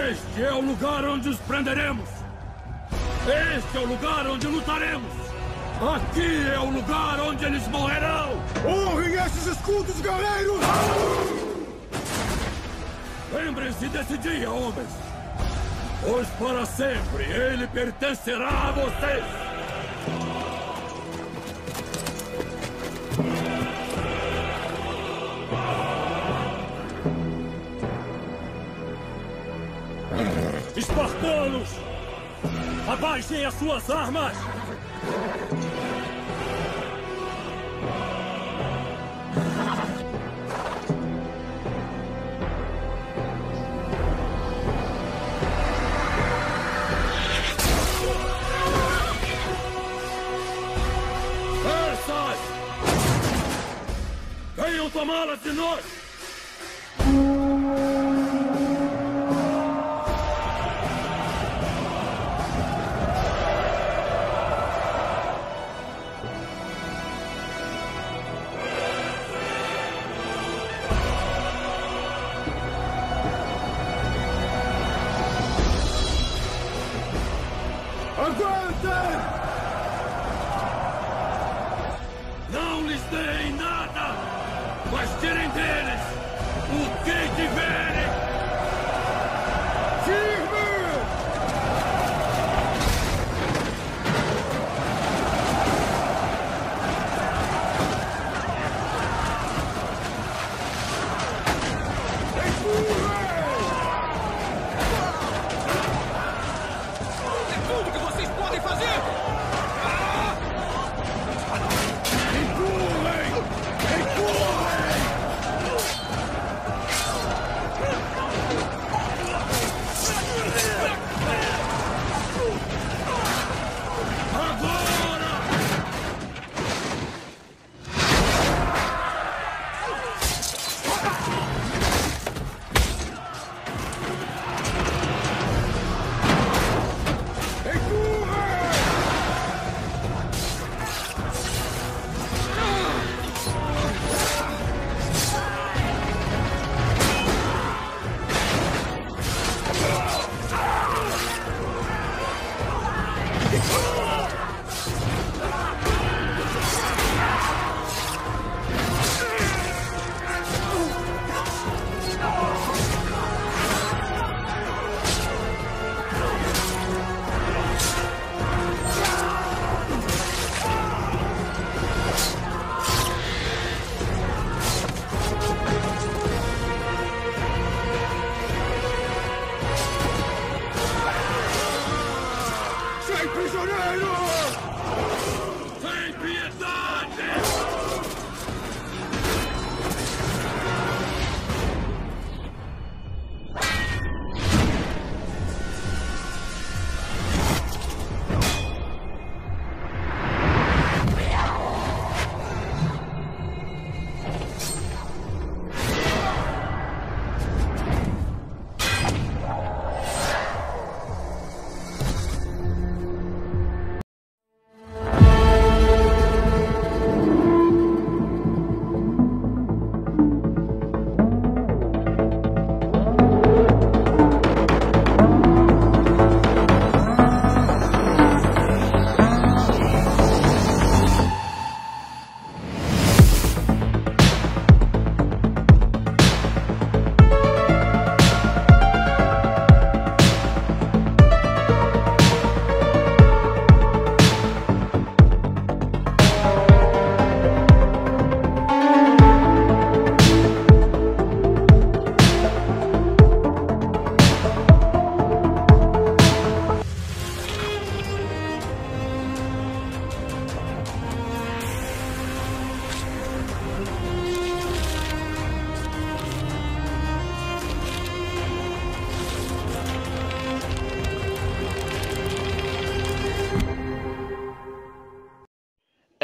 Este é o lugar onde os prenderemos. Este é o lugar onde lutaremos. Aqui é o lugar onde eles morrerão. Honrem esses escudos, guerreiros! Lembrem-se desse dia, homens. Pois para sempre ele pertencerá a vocês. Espartanos! Abaixem as suas armas! Persas! Venham tomá-las de nós! Aguentem! Não lhes deem nada, mas tirem deles o que tiverem! Firme! É tudo que vocês podem fazer! Sem prisioneiros! Sem piedade!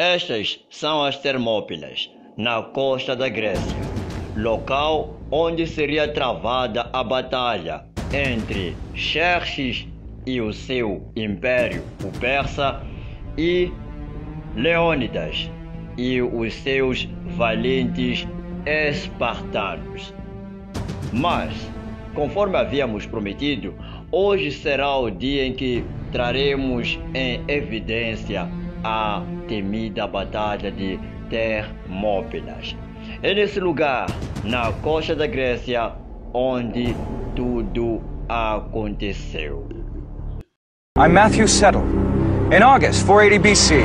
Estas são as Termópilas, na costa da Grécia, local onde seria travada a batalha entre Xerxes e o seu império, o persa, e Leônidas e os seus valentes espartanos. Mas, conforme havíamos prometido, hoje será o dia em que traremos em evidência a temida Batalha de Termópilas. É nesse lugar, na costa da Grécia, onde tudo aconteceu. I'm Matthew Settle. In August 480 BC,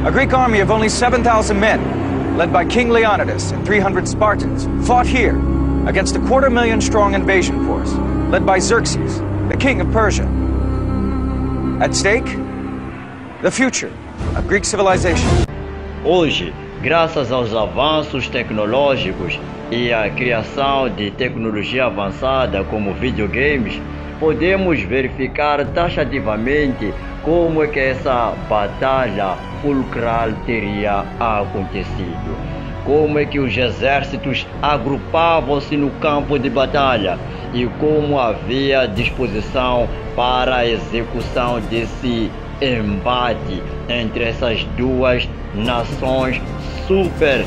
a Greek army of only 7,000 men, led by King Leonidas and 300 Spartans, fought here against a 250,000 strong invasion force, led by Xerxes, the king of Persia. At stake, the future of Greek civilization. Hoje, graças aos avanços tecnológicos e à criação de tecnologia avançada como videogames, podemos verificar taxativamente como é que essa batalha fulcral teria acontecido. Como é que os exércitos agrupavam-se no campo de batalha e como havia disposição para a execução desse embate entre essas duas nações super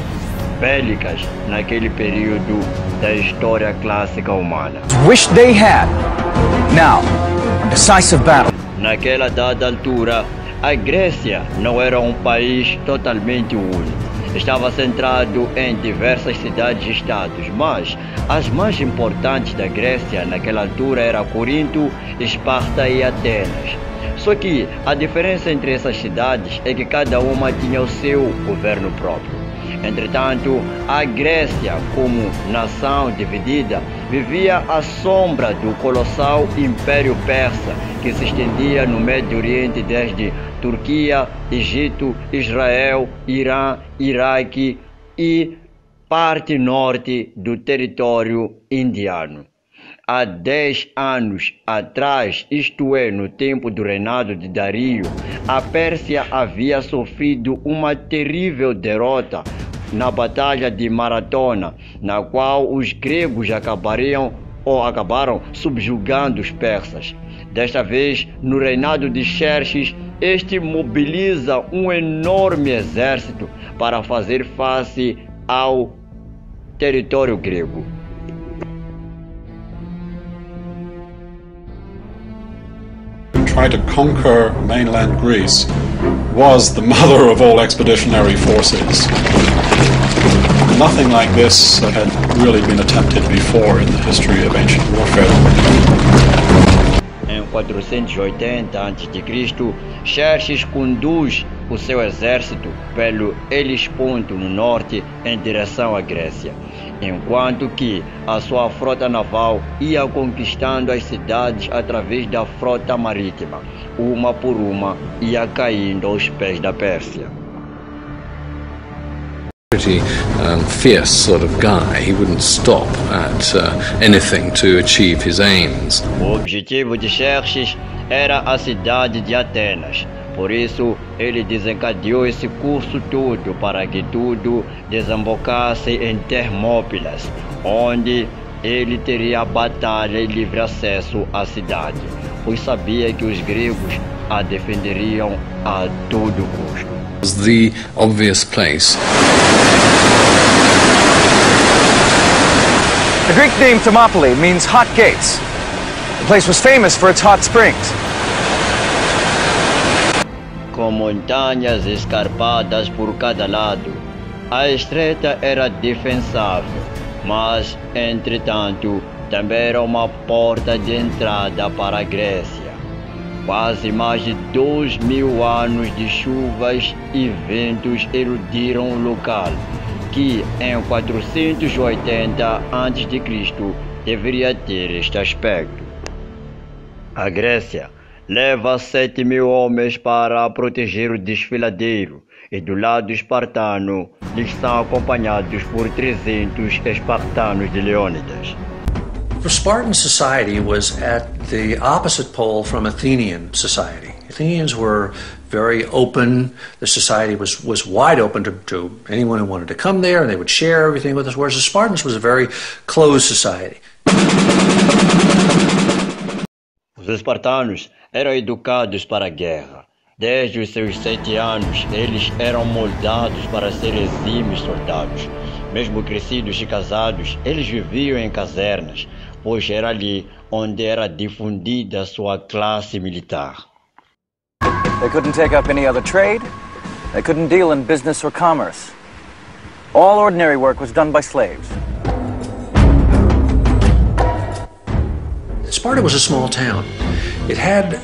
bélicas naquele período da história clássica humana. Wish they had. Now, a decisive battle. Naquela dada altura, a Grécia não era um país totalmente único. Estava centrado em diversas cidades-estados, mas as mais importantes da Grécia naquela altura eram Corinto, Esparta e Atenas. Só que a diferença entre essas cidades é que cada uma tinha o seu governo próprio. Entretanto, a Grécia, como nação dividida, vivia à sombra do colossal Império Persa, que se estendia no Médio Oriente desde Turquia, Egito, Israel, Irã, Iraque e parte norte do território indiano. Há 10 anos atrás, isto é, no tempo do reinado de Dario, a Pérsia havia sofrido uma terrível derrota na Batalha de Maratona, na qual os gregos acabaram subjugando os persas. Desta vez, no reinado de Xerxes, este mobiliza um enorme exército para fazer face ao território grego. Try to conquer mainland Greece was the mother of all expeditionary forces. Nothing like this had really been attempted before in the history of ancient warfare. Em 480 a.C., Xerxes conduz o seu exército pelo Helesponto no norte em direção à Grécia, enquanto que a sua frota naval ia conquistando as cidades através da frota marítima, uma por uma ia caindo aos pés da Pérsia. Pretty fierce sort of guy. He wouldn't stop at anything to achieve his aims. O objetivo de Xerxes era a cidade de Atenas. Por isso, ele desencadeou esse curso todo para que tudo desembocasse em Termópilas, onde ele teria batalha e livre acesso à cidade, pois sabia que os gregos a defenderiam a todo custo. The obvious place. The Greek name Thermopylae means hot gates. The place was famous for its hot springs. Com montanhas escarpadas por cada lado, a estreita era defensável, mas, entretanto, também era uma porta de entrada para a Grécia. Quase mais de 2.000 anos de chuvas e ventos erudiram o local, que em 480 a.C. deveria ter este aspecto. A Grécia leva 7.000 homens para proteger o desfiladeiro, e do lado espartano, eles são acompanhados por 300 espartanos de Leônidas. For Spartan society was at the opposite pole from Athenian society. Athenians were very open. The society was wide open to anyone who wanted to come there, and they would share everything with us, whereas the Spartans was a very closed society. Os espartanos eram educados para a guerra. Desde os seus 7 anos, eles eram moldados para ser exímios soldados. Mesmo crescidos e casados, eles viviam em casernas. pois era ali onde era difundida sua classe militar. They couldn't take up any other trade. They couldn't deal in business or commerce. All ordinary work was done by slaves. Sparta was a small town. It had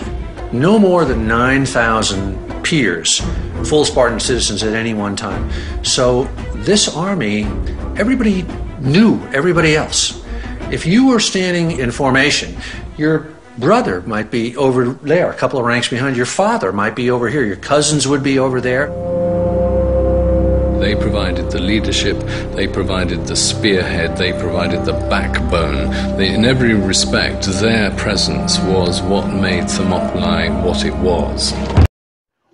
no more than 9,000 peers, full Spartan citizens at any one time. So this army, everybody knew everybody else. If you were standing in formation, your brother might be over there, a couple of ranks behind. Your father might be over here. Your cousins would be over there. They provided the leadership, they provided the spearhead, they provided the backbone. In every respect, their presence was what made Thermopylae what it was.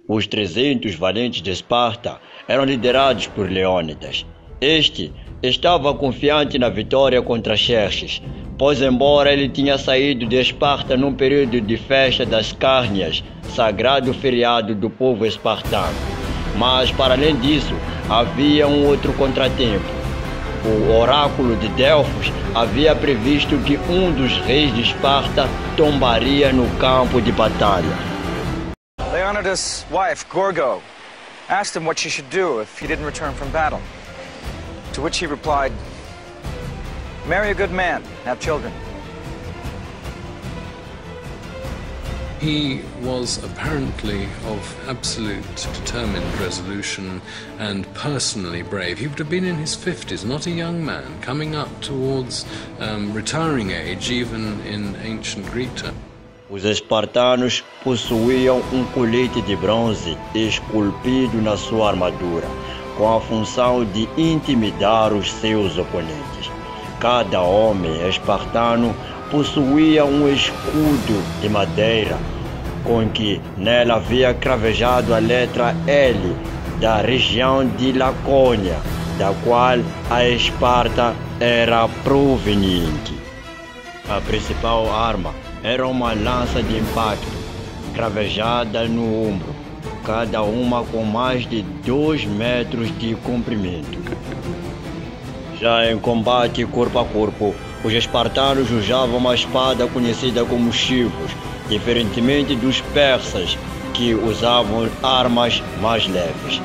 Os 300 valentes de Esparta eram liderados por Leônidas. Este estava confiante na vitória contra Xerxes, pois embora ele tinha saído de Esparta num período de festa das Cárnias, sagrado feriado do povo espartano. Mas, para além disso, havia um outro contratempo. O oráculo de Delfos havia previsto que um dos reis de Esparta tombaria no campo de batalha. Leonidas' wife, Gorgo, asked him what she should do if he didn't return from battle. To which he replied, "Marry a good man, have children." He was apparently of absolute determined resolution and personally brave. He would have been in his 50s, not a young man, coming up towards retiring age, even in ancient Greek terms. Os espartanos possuíam um colete de bronze esculpido na sua armadura, com a função de intimidar os seus oponentes. Cada homem espartano possuía um escudo de madeira, com que nela havia cravejado a letra L da região de Lacônia, da qual a Esparta era proveniente. A principal arma era uma lança de impacto, cravejada no ombro, cada uma com mais de 2 metros de comprimento. Já em combate corpo a corpo, os espartanos usavam uma espada conhecida como chivos, diferentemente dos persas, que usavam armas mais leves.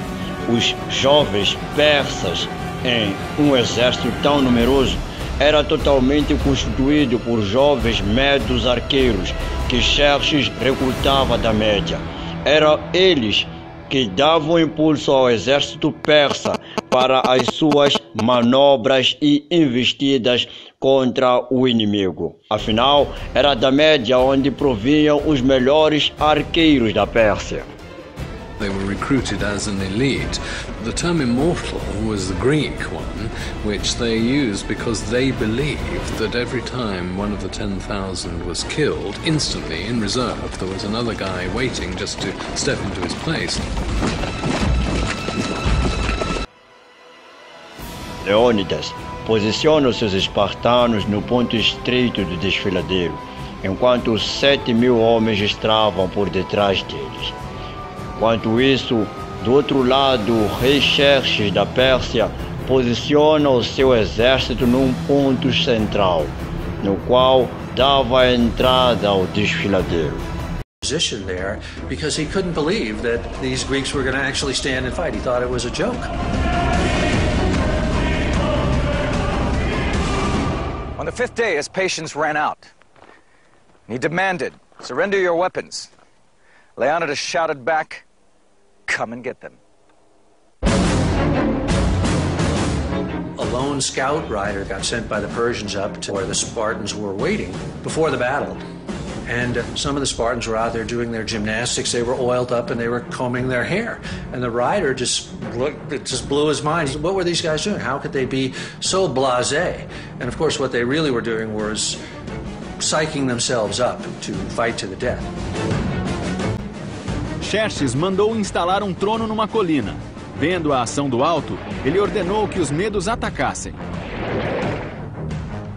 Os jovens persas, em um exército tão numeroso, era totalmente constituído por jovens médios arqueiros que Xerxes recrutava da Média. Eram eles que davam impulso ao exército persa para as suas manobras e investidas contra o inimigo. Afinal, era da Média onde provinham os melhores arqueiros da Pérsia. They were recruited as an elite. The term immortal was the Greek one, which they used because they believed that every time one of the 10,000 was killed, instantly in reserve there was another guy waiting just to step into his place. Leônidas posiciona os seus espartanos no ponto estreito do desfiladeiro, enquanto 7.000 homens estavam por detrás deles. Enquanto isso, do outro lado, o rei Xerxes da Pérsia posiciona o seu exército num ponto central, no qual dava a entrada ao desfiladeiro. Position there because he couldn't believe that these Greeks were going to actually stand and fight. He thought it was a joke. On the 5th day, his patience ran out. He demanded, "Surrender your weapons." Leonidas shouted back, "Come and get them." A lone scout rider got sent by the Persians up to where the Spartans were waiting before the battle. And some of the Spartans were out there doing their gymnastics. They were oiled up and they were combing their hair. And the rider just blew his mind. What were these guys doing? How could they be so blasé? And of course, what they really were doing was psyching themselves up to fight to the death. Xerxes mandou instalar um trono numa colina. Vendo a ação do alto, ele ordenou que os medos atacassem.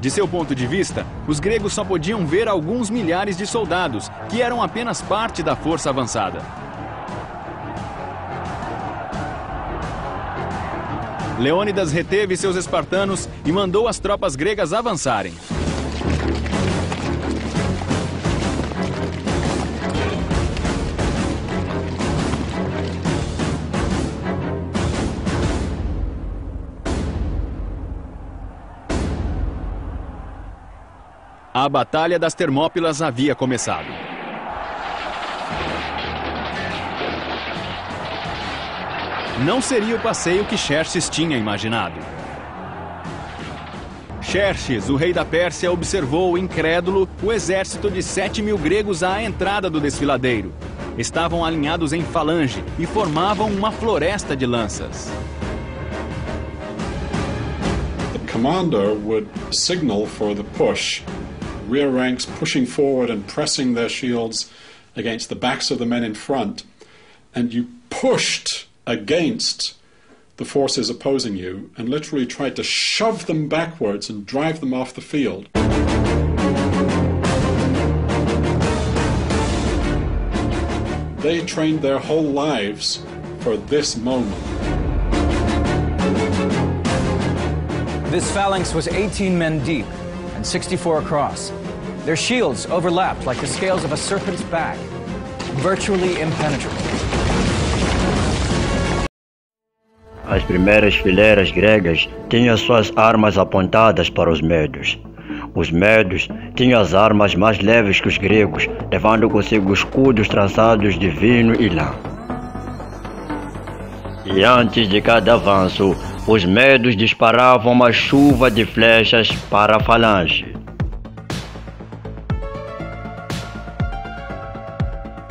De seu ponto de vista, os gregos só podiam ver alguns milhares de soldados, que eram apenas parte da força avançada. Leônidas reteve seus espartanos e mandou as tropas gregas avançarem. A Batalha das Termópilas havia começado. Não seria o passeio que Xerxes tinha imaginado. Xerxes, o rei da Pérsia, observou, incrédulo, o exército de 7.000 gregos à entrada do desfiladeiro. Estavam alinhados em falange e formavam uma floresta de lanças. The commander would signal for the push, rear ranks pushing forward and pressing their shields against the backs of the men in front, and you pushed against the forces opposing you and literally tried to shove them backwards and drive them off the field. They trained their whole lives for this moment. This phalanx was 18 men deep and 64 across. Their shields overlapped like the scales of a serpent's back, virtually impenetrable. As primeiras fileiras gregas tinham suas armas apontadas para os medos. Os medos tinham as armas mais leves que os gregos, levando consigo escudos trançados de vinho e lã. E antes de cada avanço, os medos disparavam uma chuva de flechas para a falange.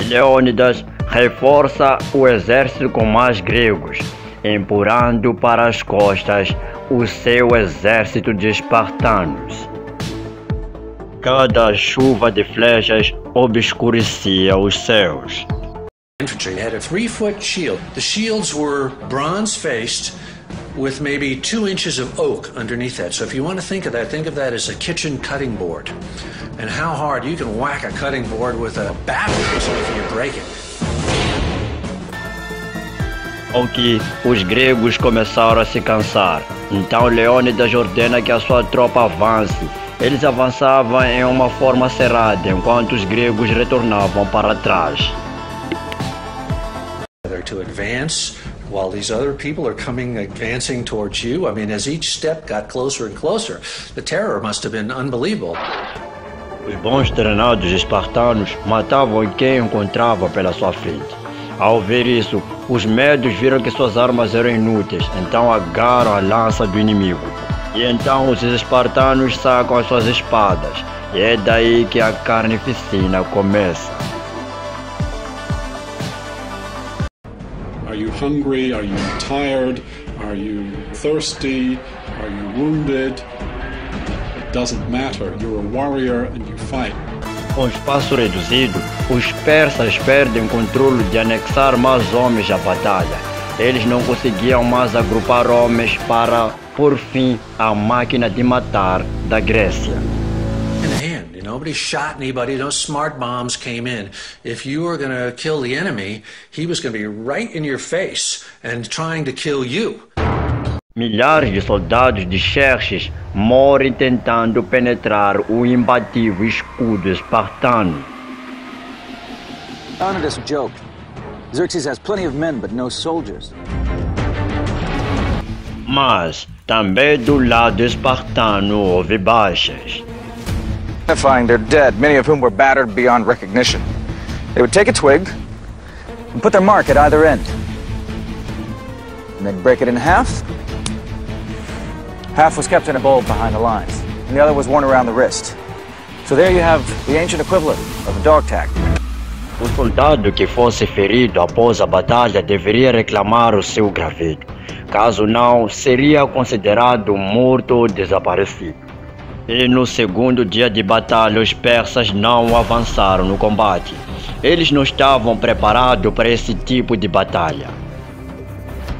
Leônidas reforça o exército com mais gregos, empurrando para as costas o seu exército de espartanos. Cada chuva de flechas obscurecia os céus. Infantry had a 3-foot shield. The shields were bronze-faced with maybe 2 inches of oak underneath that. So if you want to think of that as a kitchen cutting board. And how hard you can whack a cutting board with a bat if you break it. Ao que os gregos começaram a se cansar. Então Leônidas ordena que a sua tropa avance. Eles avançavam em uma forma cerrada, enquanto os gregos retornavam para trás. To advance while these other people are advancing towards you. I mean, as each step got closer and closer, the terror must have been unbelievable. Os bons treinados espartanos matavam quem encontravam pela sua frente. Ao ver isso, os médios viram que suas armas eram inúteis, então agarram a lança do inimigo. E então os espartanos sacam as suas espadas, e é daí que a carnificina começa. Are you hungry? Are you tired? Are you thirsty? Are you wounded? It doesn't matter. You're a warrior and you fight. Com espaço reduzido, os persas perdem o controle de anexar mais homens à batalha. Eles não conseguiam mais agrupar homens para pôr fim à máquina de matar da Grécia. Nobody shot anybody, no smart bombs came in. If you were going to kill the enemy, he was going to be right in your face and trying to kill you. Milhares de soldados de Xerxes morrem tentando penetrar o imbatível escudo espartano. Leonidas joked. Xerxes has plenty of men but no soldiers. Mas também do lado espartano houve baixas. Identifying their dead, many of whom were battered beyond recognition. They would take a twig and put their mark at either end. And they'd break it in half. Half was kept in a bowl behind the lines, and the other was worn around the wrist. So there you have the ancient equivalent of a dog tag. O soldado que fosse ferido após a batalha deveria reclamar o seu gravedo. Caso não, seria considerado morto ou desaparecido. E no segundo dia de batalha, os persas não avançaram no combate. Eles não estavam preparados para esse tipo de batalha,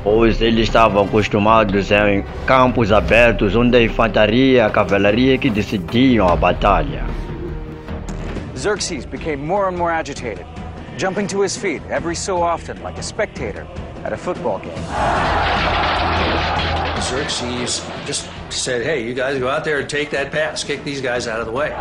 pois eles estavam acostumados em campos abertos onde a infantaria e a cavalaria que decidiam a batalha. Xerxes became more and more agitated, jumping to his feet every so often like a spectator at a football game. Xerxes just said, hey, you guys go out there and take that pass, kick these guys out of the way.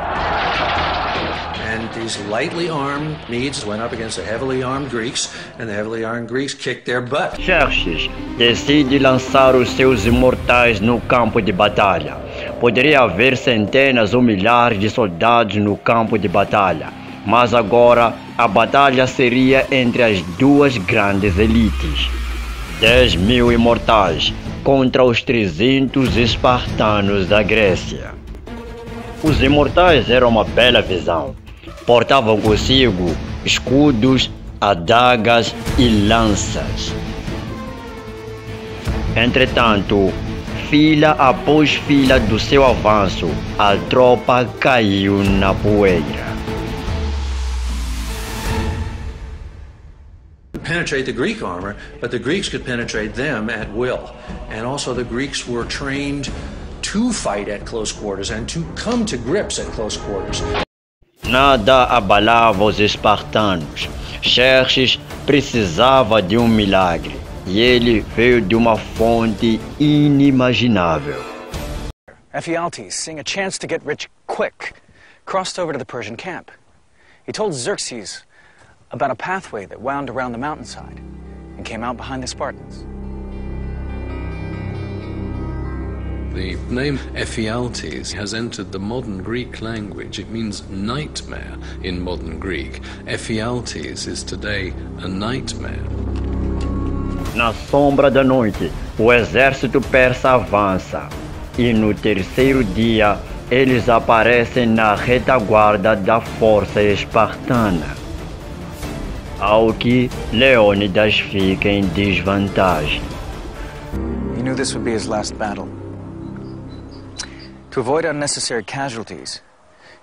And these lightly armed Medes went up against the heavily armed Greeks, and the heavily armed Greeks kicked their butt. Xerxes decide lançar os seus imortais no campo de batalha. Poderia haver centenas ou milhares de soldados no campo de batalha, mas agora a batalha seria entre as duas grandes elites. 10.000 imortais contra os 300 espartanos da Grécia. Os imortais eram uma bela visão. Portavam consigo escudos, adagas e lanças. Entretanto, fila após fila do seu avanço, a tropa caiu na poeira. Penetrate the Greek armor, but the Greeks could penetrate them at will. And also the Greeks were trained to fight at close quarters and to come to grips at close quarters. Nada abalava os espartanos. Xerxes precisava de um milagre, e ele veio de uma fonte inimaginável. Ephialtes, seeing a chance to get rich quick, crossed over to the Persian camp. He told Xerxes about a pathway that wound around the mountainside and came out behind the Spartans. The name Ephialtes has entered the modern Greek language. It means nightmare in modern Greek. Ephialtes is today a nightmare. Na sombra da noite, o exército persa avança, e no terceiro dia, eles aparecem na retaguarda da força espartana. Ao que Leônidas fica em desvantagem. He knew this would be his last battle. To avoid unnecessary casualties,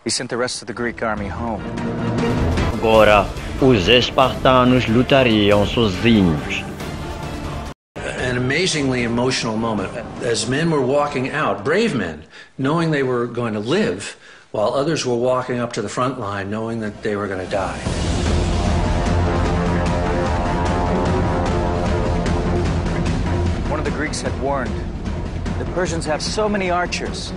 he sent the rest of the Greek army home. Agora, os espartanos lutariam sozinhos. An amazingly emotional moment. As men were walking out, brave men, knowing they were going to live, while others were walking up to the front line, knowing that they were going to die. One of the Greeks had warned, the Persians have so many archers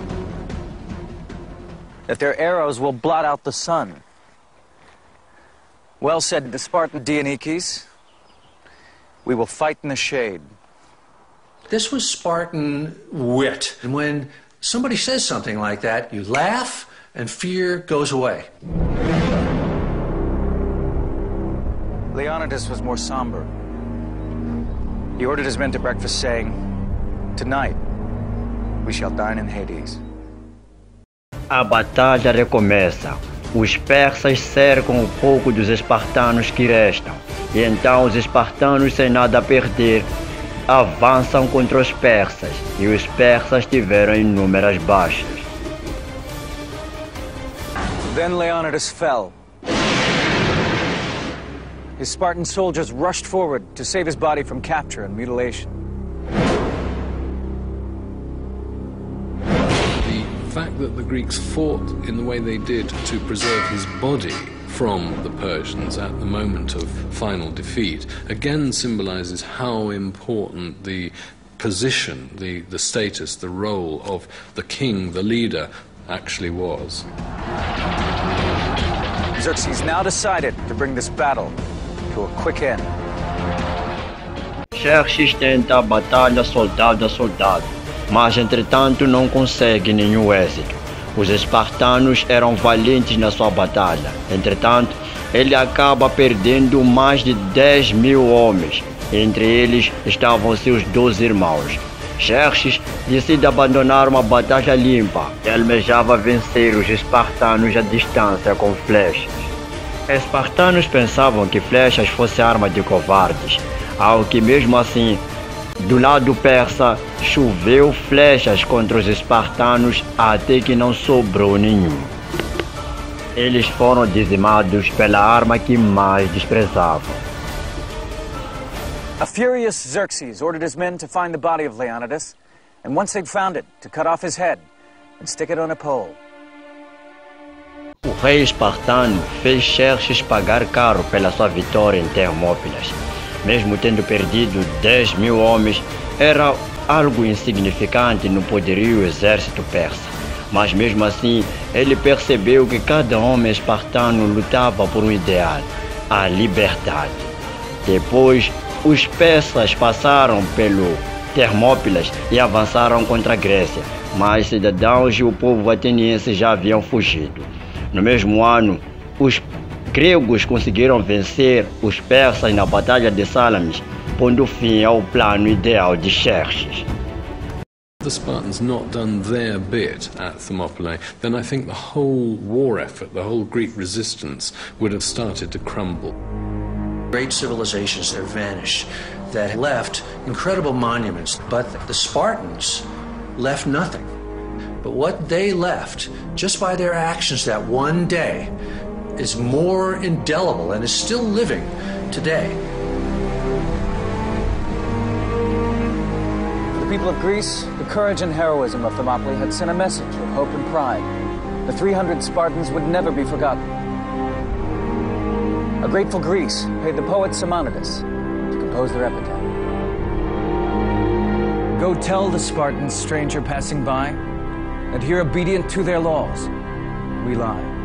that their arrows will blot out the sun. Well said the Spartan Dionysus, we will fight in the shade. This was Spartan wit. And when somebody says something like that, you laugh and fear goes away. Leonidas was more somber. He ordered his men to breakfast, saying, "Tonight, we shall dine in Hades." A batalha recomeça. Os persas cercam um pouco dos espartanos que restam. E então os espartanos, sem nada a perder, avançam contra os persas. E os persas tiveram inúmeras baixas. Then Leonidas fell. His Spartan soldiers rushed forward to save his body from capture and mutilation. The fact that the Greeks fought in the way they did to preserve his body from the Persians at the moment of final defeat again symbolizes how important the position, the status, the role of the king, the leader, actually was. Xerxes now decided to bring this battle to a quick end. Xerxes tenta a batalha soldado a soldado, mas entretanto não consegue nenhum êxito. Os espartanos eram valentes na sua batalha. Entretanto, ele acaba perdendo mais de 10.000 homens. Entre eles estavam seus 12 irmãos. Xerxes decide abandonar uma batalha limpa e almejava vencer os espartanos à distância com flechas. Espartanos pensavam que flechas fosse arma de covardes, ao que mesmo assim, do lado persa, choveu flechas contra os espartanos até que não sobrou nenhum. Eles foram dizimados pela arma que mais desprezavam. A furious Xerxes ordered his men to find the body of Leonidas, and once they'd found it, to cut off his head and stick it on a pole. O rei espartano fez Xerxes pagar caro pela sua vitória em Termópilas. Mesmo tendo perdido 10.000 homens, era algo insignificante no poderio exército persa. Mas mesmo assim, ele percebeu que cada homem espartano lutava por um ideal, a liberdade. Depois, os persas passaram pelo Termópilas e avançaram contra a Grécia, mas cidadãos e o povo ateniense já haviam fugido. No mesmo ano, os gregos conseguiram vencer os persas na Batalha de Salamis, pondo fim ao plano ideal de Xerxes. The Spartans not done their bit at Thermopylae, then I think the whole war effort, the whole Greek resistance would have started to crumble. Great civilizations that vanished, that left incredible monuments, but the Spartans left nothing. But what they left, just by their actions that one day, is more indelible and is still living today. The people of Greece, the courage and heroism of Thermopylae had sent a message of hope and pride. The 300 Spartans would never be forgotten. A grateful Greece paid the poet Simonides to compose their epitaph. Go tell the Spartans, stranger passing by, that here obedient to their laws, we lie.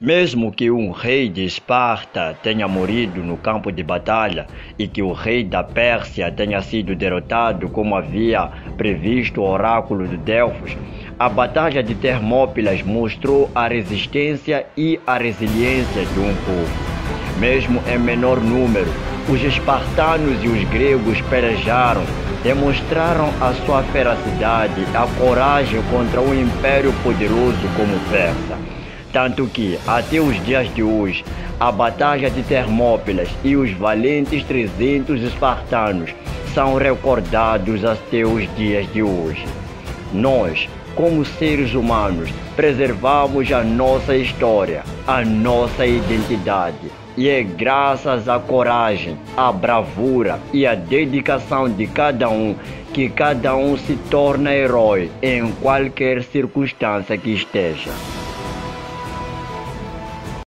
Mesmo que um rei de Esparta tenha morrido no campo de batalha e que o rei da Pérsia tenha sido derrotado como havia previsto o oráculo de Delfos, a batalha de Termópilas mostrou a resistência e a resiliência de um povo. Mesmo em menor número, os espartanos e os gregos pelejaram, demonstraram a sua ferocidade, a coragem contra um império poderoso como o Persa. Tanto que, até os dias de hoje, a Batalha de Termópilas e os valentes 300 espartanos são recordados até os dias de hoje. Nós, como seres humanos, preservamos a nossa história, a nossa identidade. E é graças à coragem, à bravura e à dedicação de cada um que cada um se torna herói em qualquer circunstância que esteja.